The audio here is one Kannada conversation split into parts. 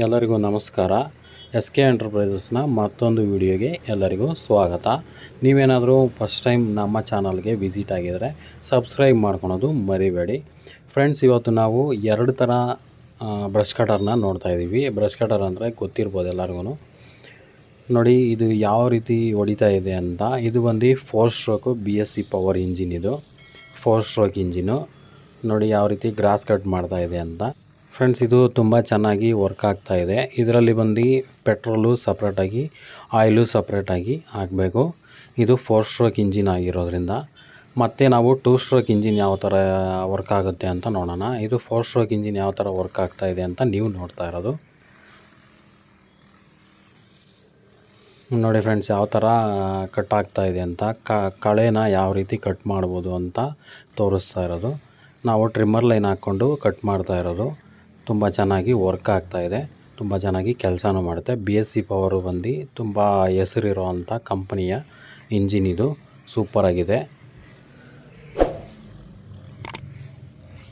ಎಲ್ಲರಿಗೂ ನಮಸ್ಕಾರ. ಎಸ್ ಕೆ ಎಂಟರ್ಪ್ರೈಸಸ್ನ ಮತ್ತೊಂದು ವಿಡಿಯೋಗೆ ಎಲ್ಲರಿಗೂ ಸ್ವಾಗತ. ನೀವೇನಾದರೂ ಫಸ್ಟ್ ಟೈಮ್ ನಮ್ಮ ಚಾನಲ್ಗೆ ವಿಸಿಟ್ ಆಗಿದರೆ ಸಬ್ಸ್ಕ್ರೈಬ್ ಮಾಡ್ಕೊಳೋದು ಮರಿಬೇಡಿ. ಫ್ರೆಂಡ್ಸ್, ಇವತ್ತು ನಾವು ಎರಡು ಥರ ಬ್ರಷ್ ಕಟರ್ನ ನೋಡ್ತಾ ಇದ್ದೀವಿ. ಬ್ರಷ್ ಕಟರ್ ಅಂದರೆ ಗೊತ್ತಿರ್ಬೋದು ಎಲ್ಲರಿಗೂ. ನೋಡಿ, ಇದು ಯಾವ ರೀತಿ ಹೊಡಿತಾ ಇದೆ ಅಂತ. ಇದು ಬಂದು 4 ಸ್ಟ್ರೋಕು BSc ಪವರ್ ಇಂಜಿನ್. ಇದು 4 ಸ್ಟ್ರೋಕ್ ಇಂಜಿನು. ನೋಡಿ ಯಾವ ರೀತಿ ಗ್ರಾಸ್ ಕಟ್ ಮಾಡ್ತಾ ಇದೆ ಅಂತ. ಫ್ರೆಂಡ್ಸ್, ಇದು ತುಂಬ ಚೆನ್ನಾಗಿ ವರ್ಕ್ ಆಗ್ತಾ ಇದೆ. ಇದರಲ್ಲಿ ಬಂದು ಪೆಟ್ರೋಲು ಸಪ್ರೇಟಾಗಿ, ಆಯಿಲು ಸಪ್ರೇಟಾಗಿ ಹಾಕಬೇಕು. ಇದು 4 ಸ್ಟ್ರೋಕ್ ಇಂಜಿನ್ ಆಗಿರೋದ್ರಿಂದ. ಮತ್ತು ನಾವು 2 ಸ್ಟ್ರೋಕ್ ಇಂಜಿನ್ ಯಾವ ಥರ ವರ್ಕ್ ಆಗುತ್ತೆ ಅಂತ ನೋಡೋಣ. ಇದು 4 ಸ್ಟ್ರೋಕ್ ಇಂಜಿನ್ ಯಾವ ಥರ ವರ್ಕ್ ಆಗ್ತಾ ಇದೆ ಅಂತ ನೀವು ನೋಡ್ತಾ ಇರೋದು. ನೋಡಿ ಫ್ರೆಂಡ್ಸ್, ಯಾವ ಥರ ಕಟ್ ಆಗ್ತಾ ಇದೆ ಅಂತ, ಕಳೆನ ಯಾವ ರೀತಿ ಕಟ್ ಮಾಡ್ಬೋದು ಅಂತ ತೋರಿಸ್ತಾ ಇರೋದು. ನಾವು ಟ್ರಿಮ್ಮರ್ ಲೈನ್ ಹಾಕ್ಕೊಂಡು ಕಟ್ ಮಾಡ್ತಾ ಇರೋದು. ತುಂಬ ಚೆನ್ನಾಗಿ ವರ್ಕ್ ಆಗ್ತಾಯಿದೆ, ತುಂಬ ಚೆನ್ನಾಗಿ ಕೆಲಸನೂ ಮಾಡುತ್ತೆ. BSc ಪವರು ಬಂದು ತುಂಬ ಹೆಸರಿರೋವಂಥ ಕಂಪನಿಯ ಇಂಜಿನ್. ಇದು ಸೂಪರಾಗಿದೆ.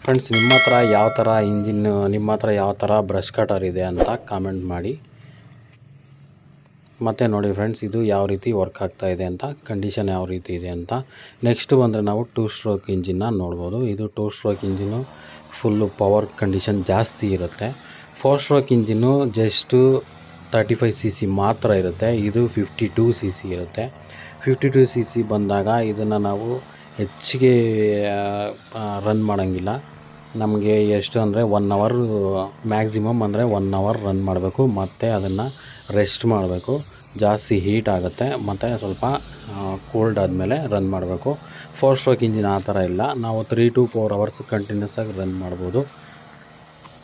ಫ್ರೆಂಡ್ಸ್, ನಿಮ್ಮ ಹತ್ರ ಯಾವ ಥರ ಇಂಜಿನ್, ನಿಮ್ಮ ಹತ್ರ ಯಾವ ಥರ ಬ್ರಷ್ ಕಟರ್ ಇದೆ ಅಂತ ಕಾಮೆಂಟ್ ಮಾಡಿ. ಮತ್ತು ನೋಡಿ ಫ್ರೆಂಡ್ಸ್, ಇದು ಯಾವ ರೀತಿ ವರ್ಕ್ ಆಗ್ತಾ ಇದೆ ಅಂತ, ಕಂಡೀಷನ್ ಯಾವ ರೀತಿ ಇದೆ ಅಂತ. ನೆಕ್ಸ್ಟ್ ಬಂದರೆ ನಾವು 2 ಸ್ಟ್ರೋಕ್ ಇಂಜಿನ್ನ ನೋಡ್ಬೋದು. ಇದು 2 stroke engine full power condition ಜಾಸ್ತಿ ಇರುತ್ತೆ. 4 ಸ್ಟ್ರೋಕ್ ಇಂಜಿನ್ನು ಜಸ್ಟು 35 cc ಮಾತ್ರ ಇರುತ್ತೆ. ಇದು 52 cc ಇರುತ್ತೆ. 52 cc ಬಂದಾಗ ಇದನ್ನು ನಾವು ಹೆಚ್ಚಿಗೆ ರನ್ ಮಾಡೋಂಗಿಲ್ಲ. ನಮಗೆ ಎಷ್ಟು ಅಂದರೆ 1 ಅವರ್ ಮ್ಯಾಕ್ಸಿಮಮ್, ಅಂದರೆ 1 ಅವರ್ ರನ್ ಮಾಡಬೇಕು. ಮತ್ತು ಅದನ್ನು ರೆಸ್ಟ್ ಮಾಡಬೇಕು. ಜಾಸ್ತಿ ಹೀಟ್ ಆಗುತ್ತೆ, ಮತ್ತು ಸ್ವಲ್ಪ ಕೋಲ್ಡ್ ಆದಮೇಲೆ ರನ್ ಮಾಡಬೇಕು. 4 ಸ್ಟ್ರೋಕ್ ಇಂಜಿನ್ ಆ ಥರ ಇಲ್ಲ. ನಾವು 3 to 4 ಅವರ್ಸ್ ಕಂಟಿನ್ಯೂಸ್ ಆಗಿ ರನ್ ಮಾಡ್ಬೋದು.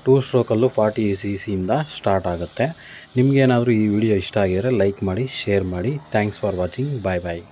2 ಸ್ಟ್ರೋಕಲ್ಲೂ 40 cc ಇಂದ ಸ್ಟಾರ್ಟ್ ಆಗುತ್ತೆ. ನಿಮಗೇನಾದರೂ ಈ ವಿಡಿಯೋ ಇಷ್ಟ ಆಗಿದರೆ ಲೈಕ್ ಮಾಡಿ, ಶೇರ್ ಮಾಡಿ. Thanks for watching. Bye bye.